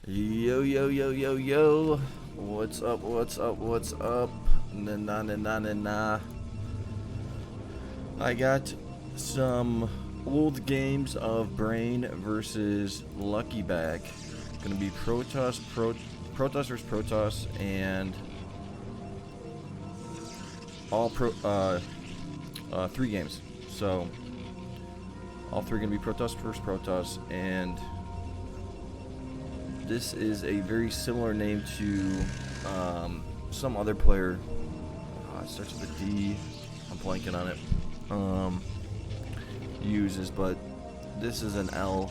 Yo, yo, yo, yo, yo. What's up, what's up, what's up? Nah. I got some old games of Brain versus LuckyBack. Gonna be Protoss versus Protoss, and all three games. So, all three gonna be Protoss versus Protoss, and this is a very similar name to some other player. It starts with a D. I'm blanking on it. Uses, but this is an L,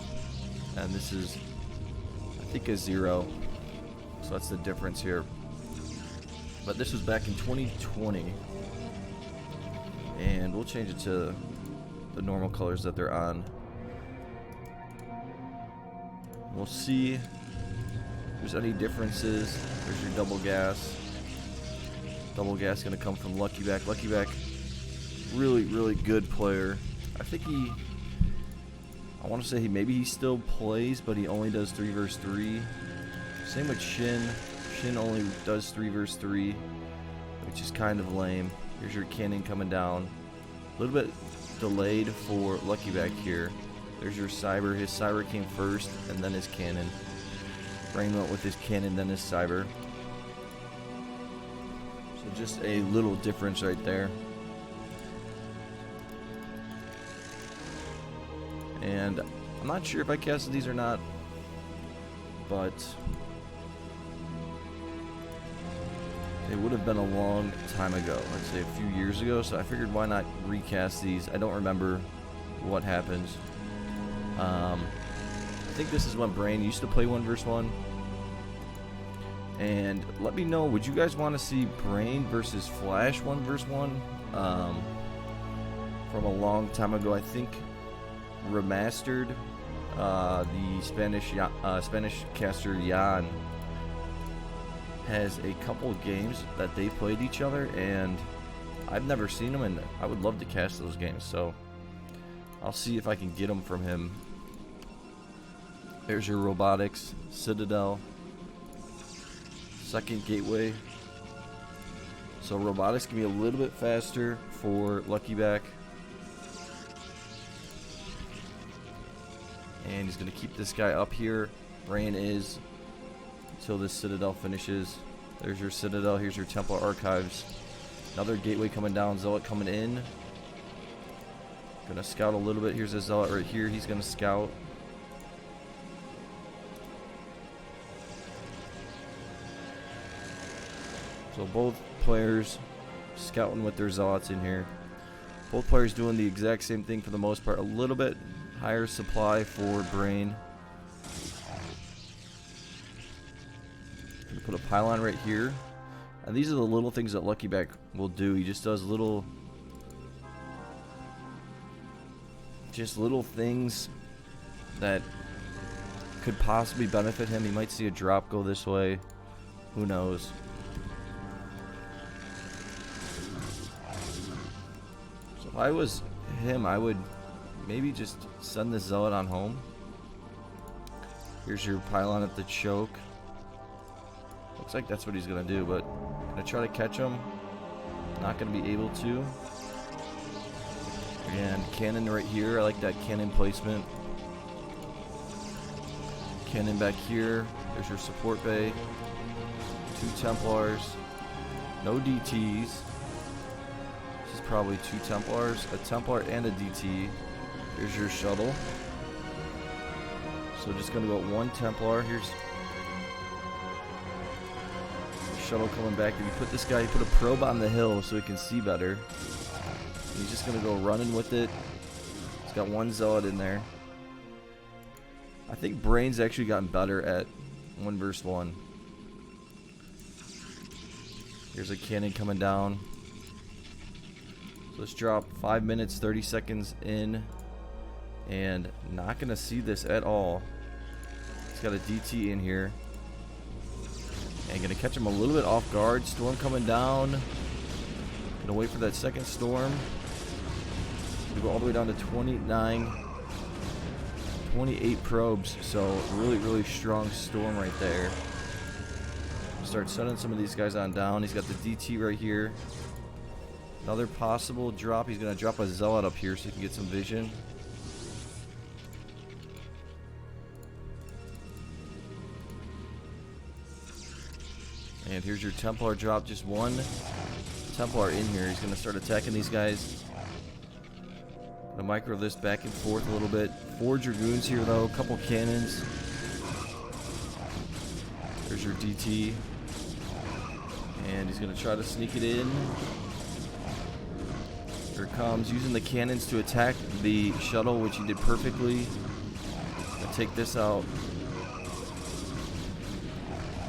and this is, I think, a 0. So that's the difference here. But this was back in 2020, and we'll change it to the normal colors that they're on. We'll see if there's any differences. There's your double gas. Double gas going to come from LuckyBack. LuckyBack, really good player. I think I want to say maybe he still plays, but he only does 3 versus 3. Same with Shin. Shin only does 3 versus 3, which is kind of lame. Here's your cannon coming down. A little bit delayed for LuckyBack here. There's your cyber. His cyber came first, and then his cannon. Brain went with his cannon, then his cyber. So just a little difference right there. And I'm not sure if I casted these or not, but it would have been a long time ago. Let's say a few years ago. So I figured, why not recast these? I don't remember what happens. I think this is when Brain used to play 1 versus 1. And let me know, would you guys want to see Brain versus Flash 1 versus 1? From a long time ago, I think remastered. The Spanish caster Jan has a couple of games that they played each other, and I've never seen them, and I would love to cast those games. So I'll see if I can get them from him. There's your robotics, Citadel, second gateway. So robotics can be a little bit faster for LuckyBack. And he's going to keep this guy up here. Brain is, until this Citadel finishes. There's your Citadel. Here's your Templar Archives. Another gateway coming down. Zealot coming in. Going to scout a little bit. Here's a Zealot right here. He's going to scout. So both players scouting with their Zealots in here. Both players doing the exact same thing for the most part. A little bit higher supply for Brain. Gonna put a pylon right here. And these are the little things that LuckyBack will do. He just does little things that could possibly benefit him. He might see a drop go this way. Who knows? So if I was him, I would maybe just send this Zealot on home. Here's your pylon at the choke. Looks like that's what he's going to do, but going to try to catch him. Not going to be able to. And cannon right here. I like that cannon placement. Cannon back here. There's your support bay. 2 Templars. No DTs. This is probably 2 Templars. A Templar and a DT. Here's your shuttle. So just going to go 1 Templar. Here's the shuttle coming back. If you put this guy, you put a probe on the hill so he can see better. And he's just going to go running with it. He's got 1 Zealot in there. I think Brain's actually gotten better at 1 versus 1. Here's a cannon coming down. So let's drop 5 minutes, 30 seconds in. And not going to see this at all. He's got a DT in here. And going to catch him a little bit off guard. Storm coming down. Going to wait for that second storm. Going to go all the way down to 29. 28 probes, so really, really strong storm right there. Start sending some of these guys on down. He's got the DT right here. Another possible drop. He's going to drop a zealot up here so he can get some vision. And here's your Templar drop. Just one Templar in here. He's going to start attacking these guys. Going to micro this back and forth a little bit. 4 Dragoons here, though. A couple cannons. There's your DT. And he's going to try to sneak it in. Here it comes. Using the cannons to attack the shuttle, which he did perfectly. Going to take this out.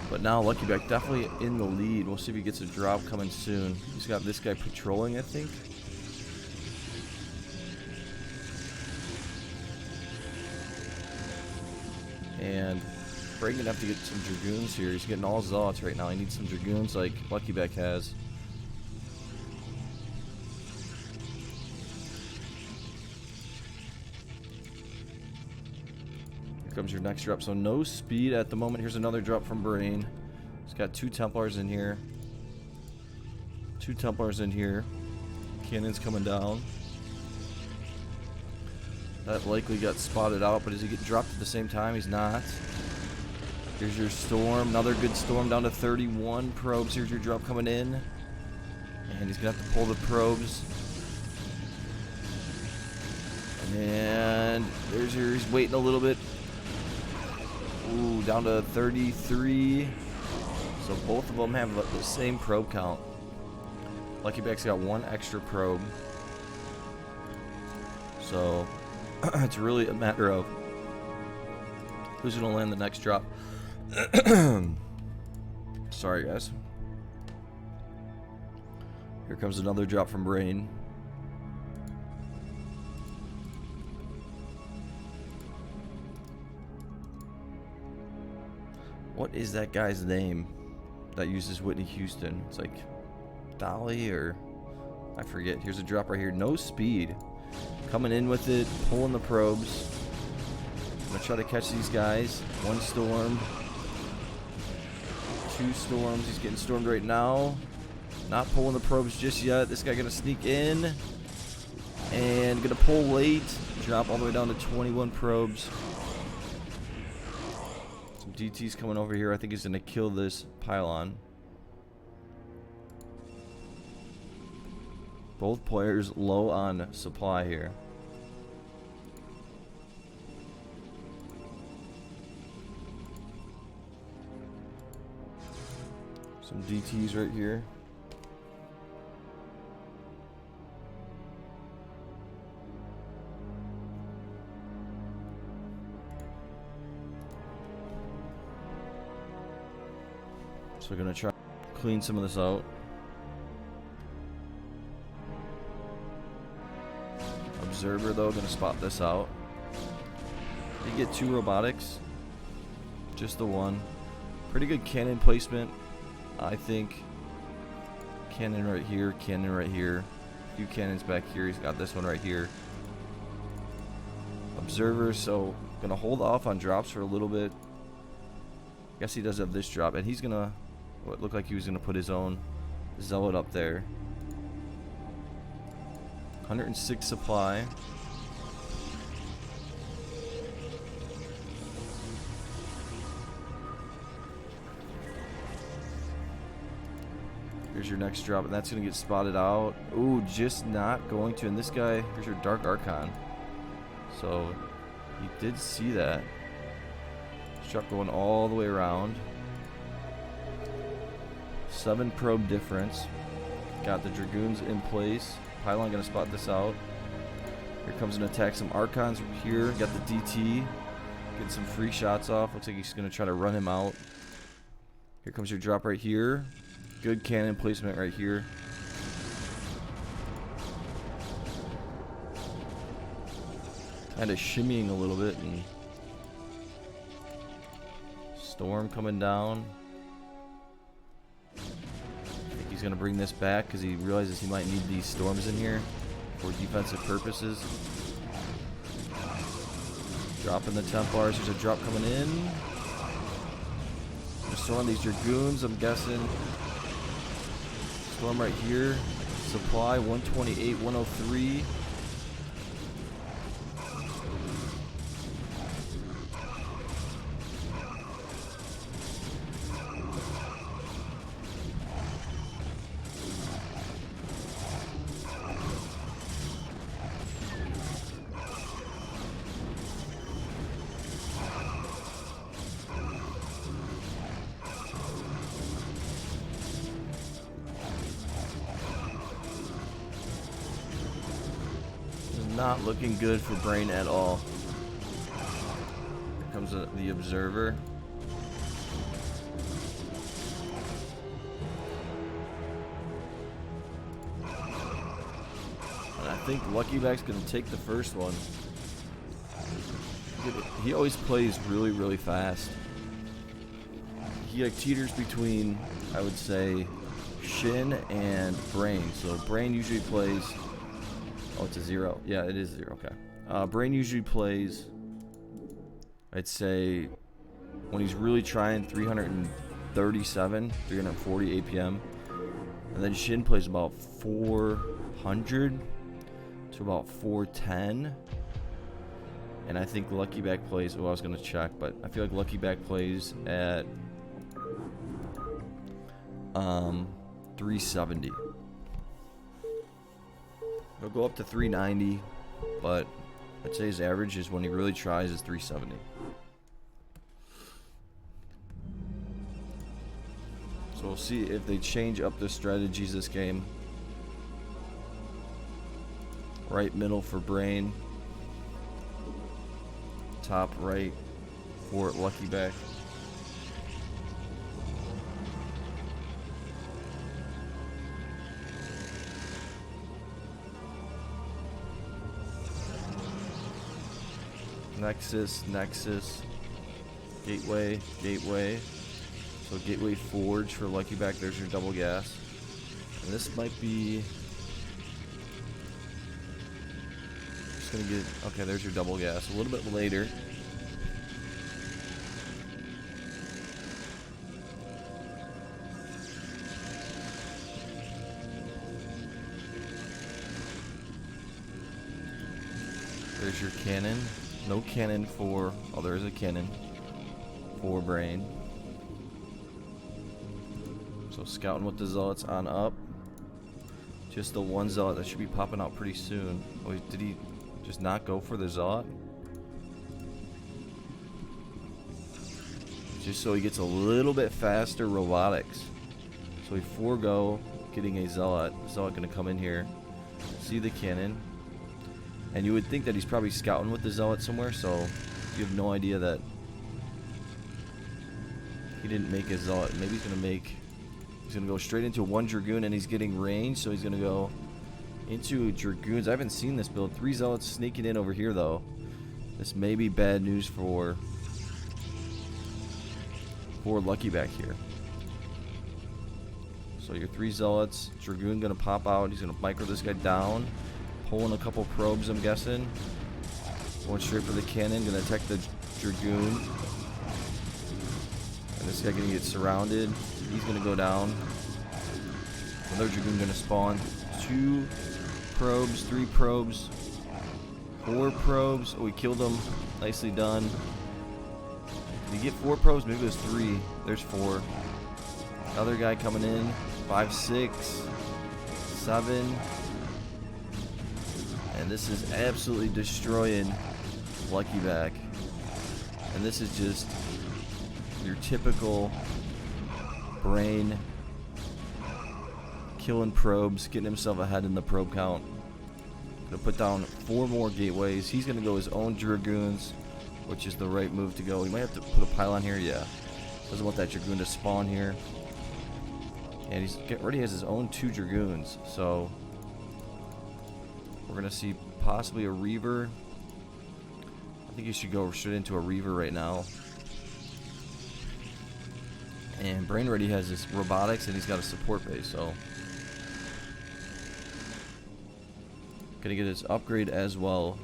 But now LuckyBack definitely in the lead. We'll see if he gets a drop coming soon. He's got this guy patrolling, I think. And Braden gonna have to get some Dragoons here. He's getting all Zealots right now. He needs some Dragoons like LuckyBack has. Here comes your next drop. So no speed at the moment. Here's another drop from Brain. He's got 2 Templars in here. 2 Templars in here. Cannons coming down. That likely got spotted out, but does he get dropped at the same time? He's not. Here's your storm. Another good storm down to 31 probes. Here's your drop coming in. And he's going to have to pull the probes. And there's your, he's waiting a little bit. Ooh, down to 33. So both of them have the same probe count. LuckyBack's got 1 extra probe. So it's really a matter of who's going to land the next drop. Sorry, guys. Here comes another drop from Brain. What is that guy's name that uses Whitney Houston? It's like Dolly or I forget. Here's a drop right here. No speed. Coming in with it, pulling the probes. I'm gonna try to catch these guys. 1 storm. 2 storms. He's getting stormed right now. Not pulling the probes just yet. This guy gonna sneak in. And gonna pull late. Drop all the way down to 21 probes. Some DT's coming over here. I think he's gonna kill this pylon. Both players low on supply here. Some DTs right here. So we're gonna try to clean some of this out. Observer though, gonna spot this out. You get 2 robotics. Just the 1. Pretty good cannon placement, I think. Cannon right here, cannon right here. A few cannons back here. He's got this one right here. Observer, so gonna hold off on drops for a little bit. Guess he does have this drop, and he's gonna, what looked like he was gonna put his own Zealot up there. 106 supply. Here's your next drop, and that's going to get spotted out. Ooh, just not going to. And this guy, here's your Dark Archon. So, he did see that. Truck going all the way around. 7 probe difference. Got the Dragoons in place. Pylon gonna spot this out. Here comes an attack. Some Archons here. Got the DT. Getting some free shots off. Looks like he's gonna try to run him out. Here comes your drop right here. Good cannon placement right here. Kind of shimmying a little bit. And storm coming down. He's going to bring this back because he realizes he might need these storms in here for defensive purposes. Dropping the temp bars. There's a drop coming in. Just throwing these Dragoons, I'm guessing. Storm right here. Supply 128, 103. Not looking good for Brain at all. Here comes the Observer. And I think LuckyBack's going to take the first one. He always plays really, really fast. He like teeters between, I would say, Shin and Brain. So Brain usually plays... Oh, it's a 0. Yeah, it is 0. Okay. Brain usually plays, I'd say, when he's really trying, 337, 340 APM. And then Shin plays about 400 to about 410. And I think LuckyBack plays, oh, I was going to check, but I feel like LuckyBack plays at 370. He'll go up to 390, but I'd say his average is when he really tries is 370. So we'll see if they change up their strategies this game. Right middle for Brain. Top right for LuckyBack. Nexus, Gateway. So Gateway Forge for LuckyBack, there's your double gas. And this might be... Just gonna get... Okay, there's your double gas. A little bit later. There's your cannon. No cannon for... Oh, there is a cannon for Brain. So scouting with the Zealots on up. Just the one Zealot that should be popping out pretty soon. Oh, did he just not go for the Zealot? Just so he gets a little bit faster robotics. So we forego getting a Zealot. Zealot gonna come in here. See the cannon. And you would think that he's probably scouting with the Zealot somewhere, so you have no idea that he didn't make a Zealot. Maybe he's gonna go straight into one Dragoon, and he's getting range, so he's gonna go into Dragoons. I haven't seen this build. 3 Zealots sneaking in over here, though. This may be bad news for LuckyBack here. So your 3 Zealots, Dragoon gonna pop out. He's gonna micro this guy down. Pulling a couple probes, I'm guessing. Going straight for the cannon. Gonna attack the Dragoon. And this guy gonna get surrounded. He's gonna go down. Another Dragoon gonna spawn. 2 probes, 3 probes, 4 probes. Oh, we killed him. Nicely done. Did he get 4 probes? Maybe it was 3. There's 4. Another guy coming in. 5, 6, 7. And this is absolutely destroying LuckyBack. And this is just your typical Brain killing probes, getting himself ahead in the probe count. Gonna put down 4 more gateways. He's gonna go his own Dragoons, which is the right move to go. He might have to put a pylon here, yeah. Doesn't want that Dragoon to spawn here. And he's already has his own 2 Dragoons, so we're gonna see possibly a Reaver. I think he should go straight into a Reaver right now. And Brain already has his robotics, and he's got a support base, so gonna get his upgrade as well.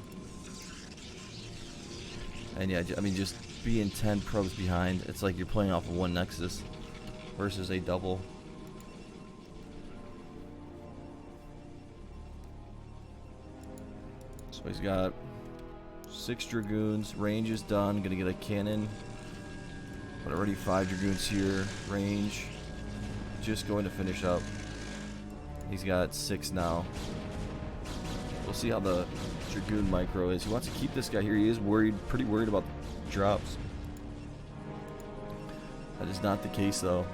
And yeah, I mean, just being 10 probes behind, it's like you're playing off of one Nexus versus a double. So he's got 6 Dragoons, range is done, gonna get a cannon, but already 5 Dragoons here, range, just going to finish up. He's got 6 now. We'll see how the Dragoon micro is. He wants to keep this guy here. He is worried, pretty worried about drops. That is not the case though.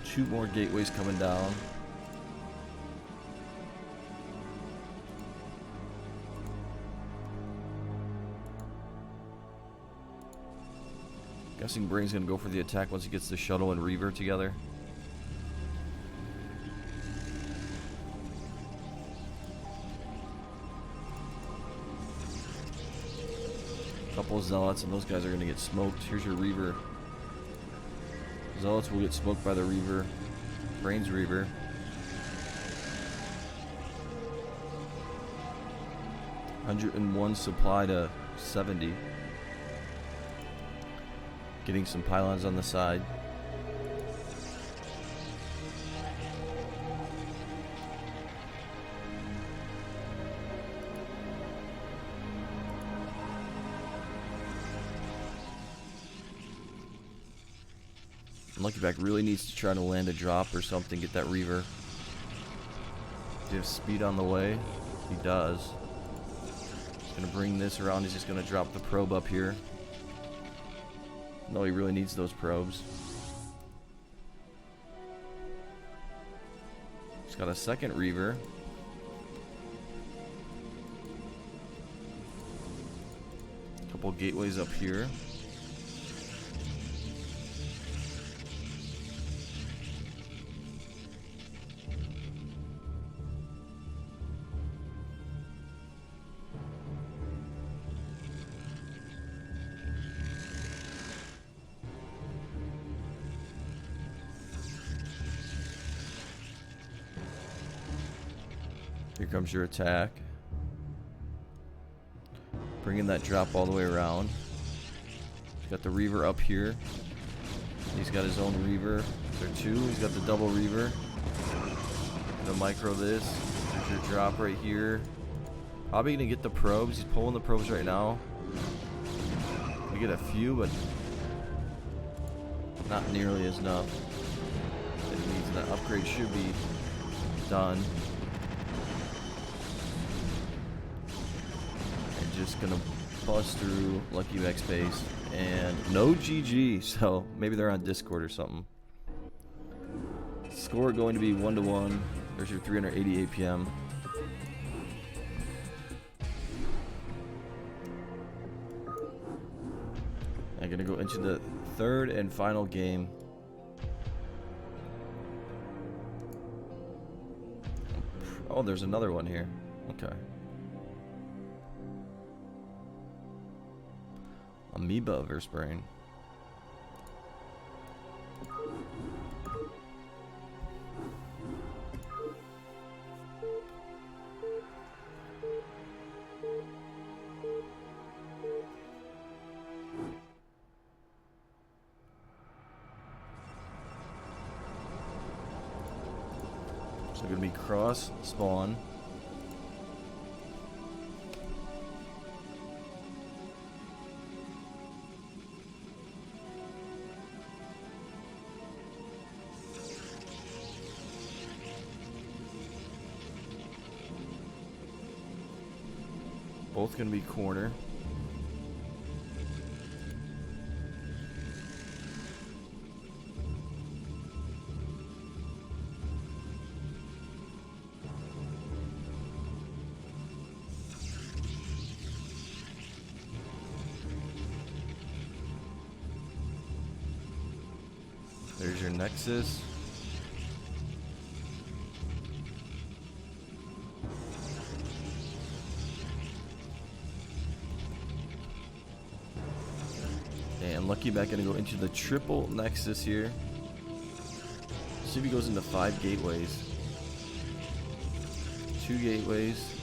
Two more gateways coming down. Guessing Brain's gonna go for the attack once he gets the shuttle and Reaver together. Couple of Zealots, and those guys are gonna get smoked. Here's your Reaver. Zealots will get smoked by the Reaver. Brain's Reaver. $101 supply to 70. Getting some pylons on the side. LuckyBack really needs to try to land a drop or something, get that Reaver. Do you have speed on the way? He does. He's going to bring this around. He's just going to drop the probe up here. No, he really needs those probes. He's got a second Reaver. Couple gateways up here. Here comes your attack. Bringing that drop all the way around. He's got the Reaver up here. He's got his own Reaver. There are 2. He's got the double Reaver. Gonna micro this. There's your drop right here. Probably gonna get the probes. He's pulling the probes right now. We get a few, but not nearly as enough. It means that upgrade should be done. Just gonna bust through LuckyBack's base, and no GG, so maybe they're on Discord or something. Score going to be 1-1. There's your 380 APM. I'm gonna go into the third and final game. Oh, there's another one here. Okay. Amoeba versus Brain. So gonna be cross spawn. Both gonna be corner. There's your Nexus. And LuckyBack gonna go into the triple Nexus here. See if he goes into 5 gateways. 2 gateways.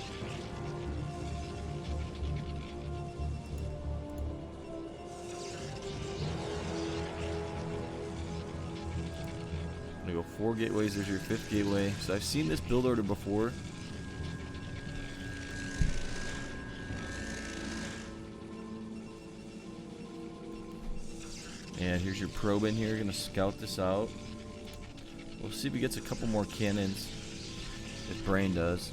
I'm gonna go 4 gateways. There's your 5th gateway. So I've seen this build order before. And here's your probe in here. Gonna scout this out. We'll see if he gets a couple more cannons. If Brain does.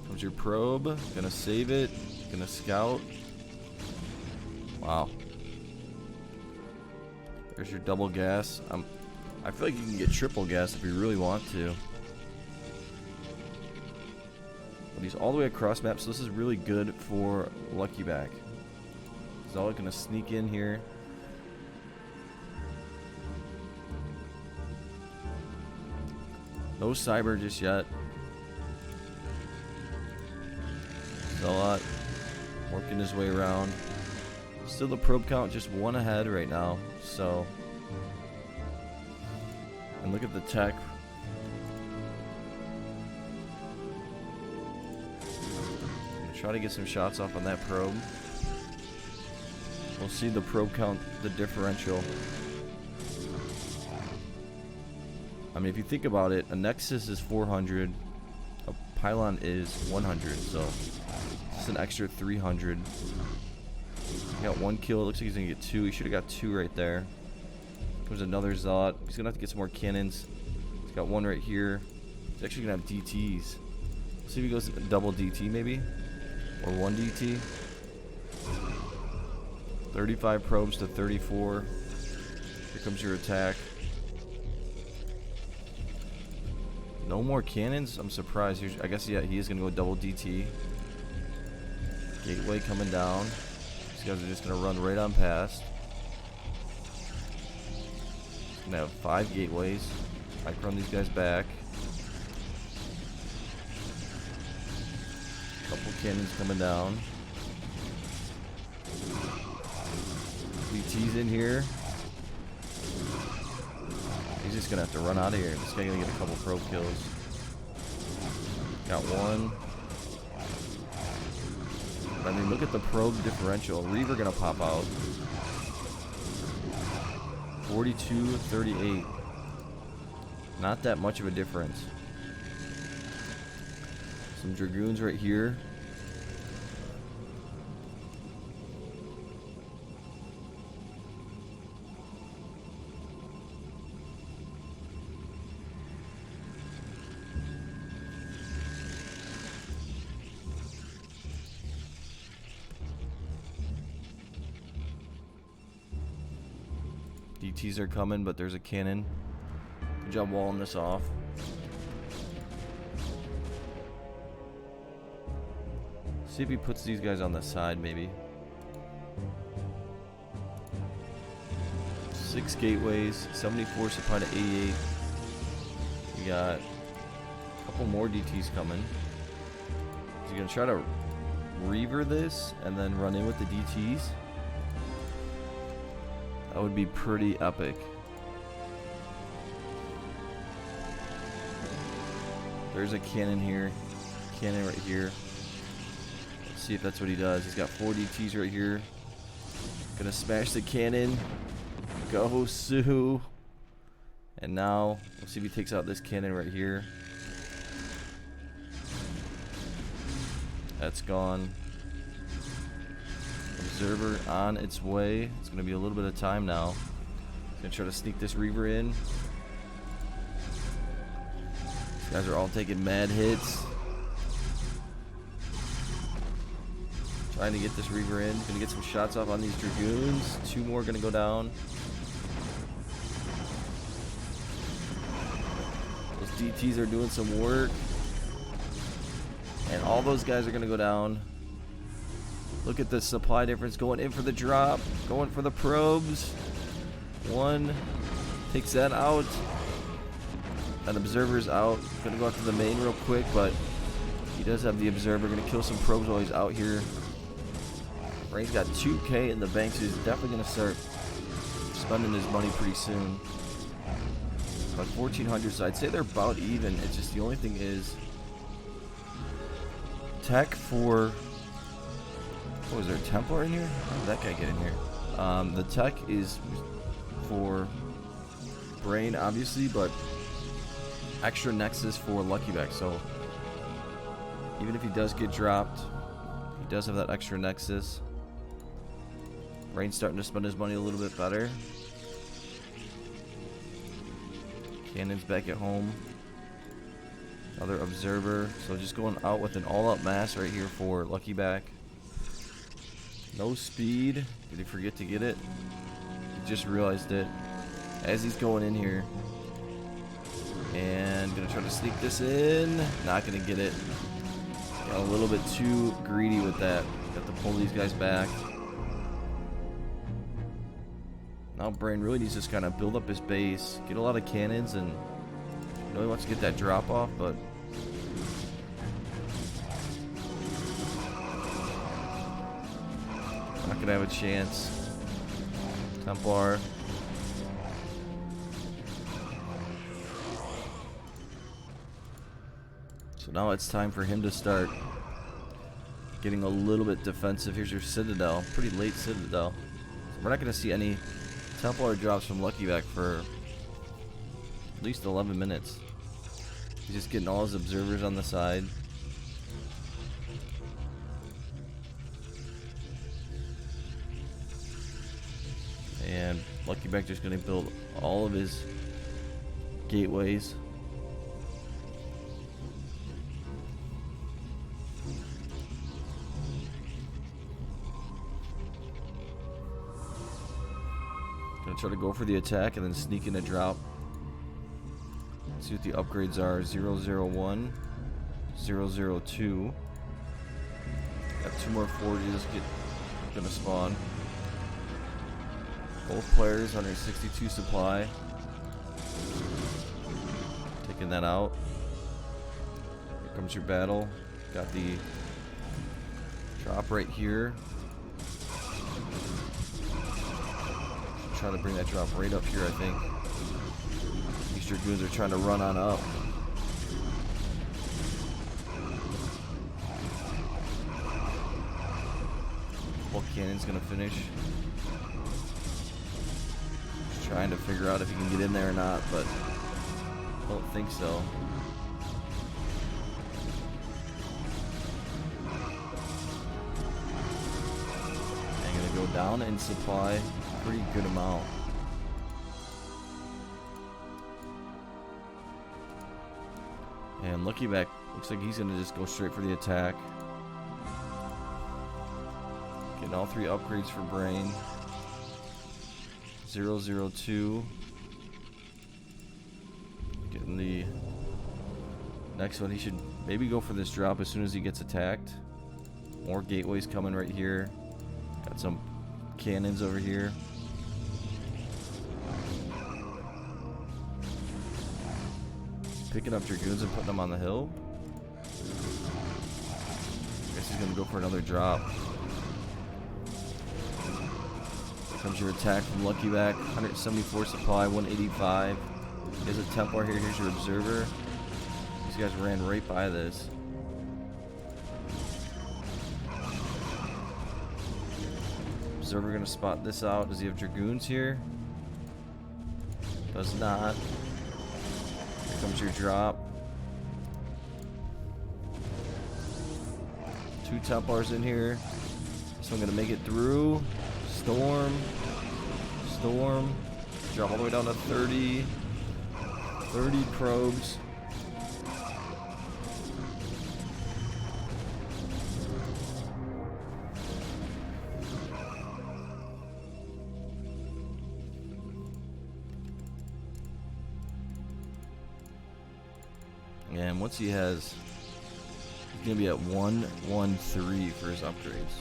Comes your probe. Gonna save it. Gonna scout. Wow. There's your double gas. I feel like you can get triple gas if you really want to. But he's all the way across map, so this is really good for LuckyBack. He's all gonna sneak in here. No cyber just yet. Zealot working his way around. Still the probe count just 1 ahead right now. So, and look at the tech. Try to get some shots off on that probe. We'll see the probe count, the differential. I mean, if you think about it, a Nexus is 400, a Pylon is 100, so it's an extra 300. He got 1 kill. It looks like he's gonna get 2. He should have got 2 right there. Comes another Zealot. He's gonna have to get some more cannons. He's got 1 right here. He's actually gonna have DTs. Let's see if he goes double DT maybe, or 1 DT. 35 probes to 34. Here comes your attack. No more cannons? I'm surprised. I guess, yeah, he is going to go double DT. Gateway coming down. These guys are just going to run right on past. He's going to have 5 gateways. I can run these guys back. Couple cannons coming down. DT's in here. He's just gonna have to run out of here. This guy gonna get a couple probe kills. Got 1. I mean, look at the probe differential. Reaver gonna pop out. 42-38. Not that much of a difference. Some Dragoons right here. DTs are coming, but there's a cannon. Good job walling this off. See if he puts these guys on the side, maybe. 6 gateways, 74 supply to 88. We got a couple more DTs coming. Is he gonna try to Reaver this and then run in with the DTs? That would be pretty epic. There's a cannon here. Cannon right here. Let's see if that's what he does. He's got 4 DTs right here. Gonna smash the cannon. GOSU. And now, we'll see if he takes out this cannon right here. That's gone. Observer on its way. It's going to be a little bit of time now. He's going to try to sneak this Reaver in. These guys are all taking mad hits. Trying to get this Reaver in. Going to get some shots off on these Dragoons. 2 more going to go down. Those DTs are doing some work. And all those guys are going to go down. Look at the supply difference going in for the drop. Going for the probes. 1 takes that out. That observer's out. Gonna go out to the main real quick, but he does have the observer. Gonna kill some probes while he's out here. Ray's got 2K in the bank, so he's definitely gonna start spending his money pretty soon. About 1,400, so I'd say they're about even. It's just the only thing is tech for. Oh, is there a Templar in here? How did that guy get in here? The tech is for Brain, obviously, but extra Nexus for LuckyBack. So even if he does get dropped, he does have that extra Nexus. Brain's starting to spend his money a little bit better. Cannon's back at home. Another Observer. So just going out with an all-out mass right here for LuckyBack. No speed. Did he forget to get it? He just realized it as he's going in here. And gonna try to sneak this in. Not gonna get it. Got a little bit too greedy with that. Got to pull these guys back. Now Brain really needs to just kind of build up his base, get a lot of cannons, and really wants to get that drop off, but not gonna have a chance. Templar. So now it's time for him to start getting a little bit defensive. Here's your Citadel, pretty late Citadel. So we're not gonna see any Templar drops from LuckyBack for at least 11 minutes. He's just getting all his observers on the side. And LuckyBack just going to build all of his gateways. Gonna try to go for the attack and then sneak in a drop. Let's see what the upgrades are. 001, 002. Got 2 more forges gonna spawn. Both players 162 supply. Taking that out. Here comes your battle. Got the drop right here. Try to bring that drop right up here, I think. These Dragoons are trying to run on up. Bulk Cannon's gonna finish. Just trying to figure out if he can get in there or not, but I don't think so. I'm gonna go down in supply. Pretty good amount. And LuckyBack looks like he's gonna just go straight for the attack. Getting all 3 upgrades for Brain. 002. Getting the next one. He should maybe go for this drop as soon as he gets attacked. More gateways coming right here. Got some cannons over here. Picking up Dragoons and putting them on the hill. Guess he's gonna go for another drop. Here comes your attack from LuckyBack. 174 supply, 185. There's a Templar here. Here's your Observer. These guys ran right by this. Observer gonna spot this out. Does he have Dragoons here? Does not. Here comes your drop. 2 Templars in here. So I'm gonna make it through. Storm. Storm. Drop all the way down to 30. 30 probes. And once he has, he's gonna be at 113 for his upgrades.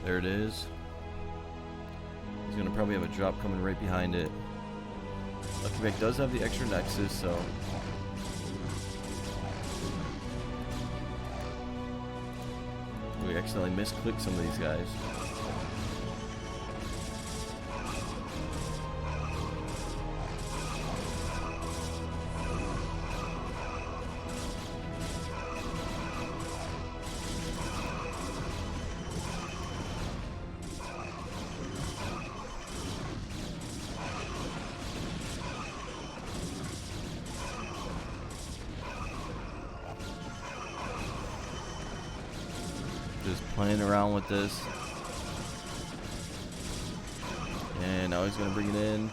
There it is. He's gonna probably have a drop coming right behind it. LuckyBack does have the extra Nexus, so we accidentally misclicked some of these guys. Just playing around with this. And now he's going to bring it in.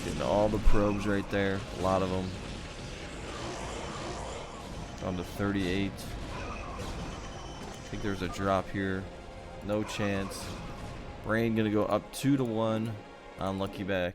Getting all the probes right there. A lot of them. Down to 38. I think there's a drop here. No chance. Brain going to go up 2-1 on LuckyBack.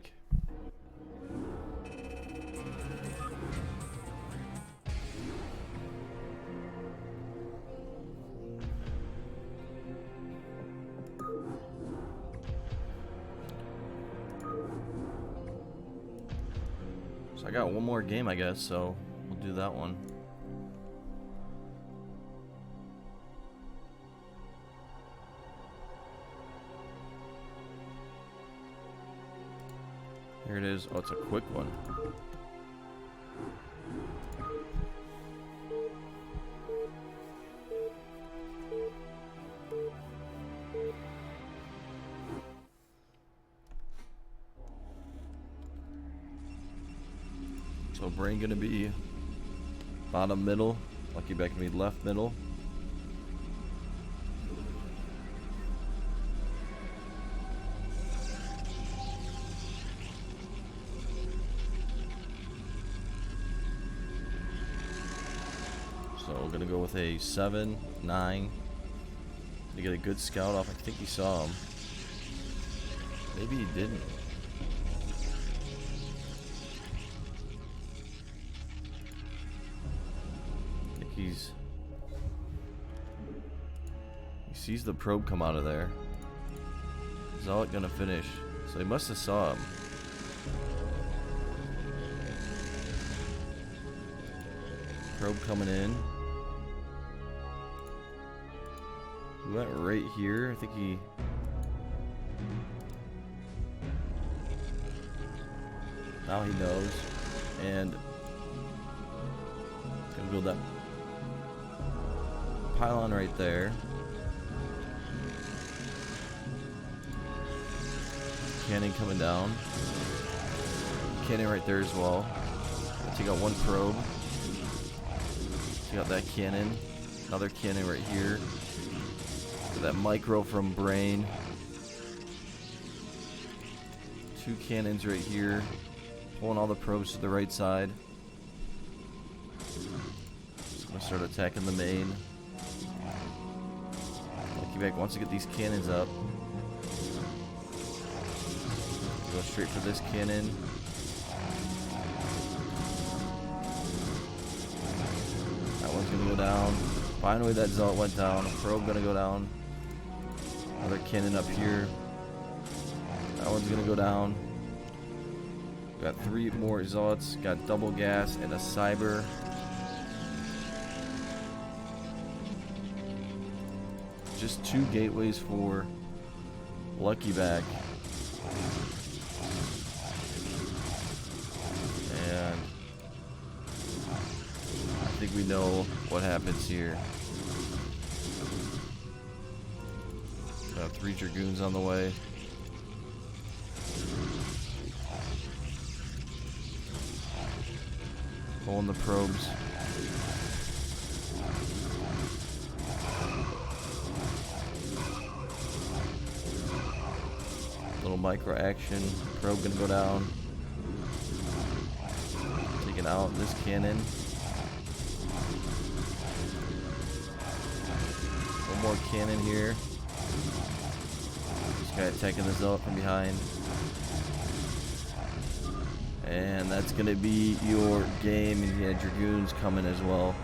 So I got one more game, I guess, so we'll do that one. Here it is. Oh, it's a quick one. So Brain gonna be bottom middle, LuckyBack gonna be left middle. So we're gonna go with a 7, 9 to get a good scout off. I think he saw him. Maybe he didn't. He sees the probe come out of there. Is all it gonna finish? So he must have saw him. Probe coming in. He went right here. I think he. Now he knows. And gonna build that pylon right there. Cannon coming down. Cannon right there as well. Take out one probe. Take out that cannon. Another cannon right here. Get that micro from Brain. 2 cannons right here. Pulling all the probes to the right side. Just gonna start attacking the main. LuckyBack wants to get these cannons up. Go straight for this cannon. That one's gonna go down. Finally, that Zealot went down. Probe gonna go down. Another cannon up here. That one's gonna go down. We got 3 more Zealots. Got double gas and a cyber. Just 2 gateways for LuckyBack. And I think we know what happens here. Got 3 Dragoons on the way. Pulling the probes. Little micro action. Probe gonna go down. Taking out this cannon. One more cannon here. This guy attacking the Zealot from behind. And that's gonna be your game. And you had Dragoons coming as well.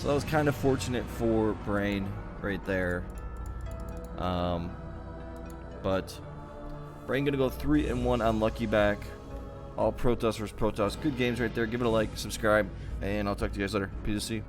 So that was kind of fortunate for Brain right there. But Brain gonna go 3-1 on LuckyBack. All Protoss versus Protoss. Good games right there. Give it a like, subscribe, and I'll talk to you guys later. Peace to see you.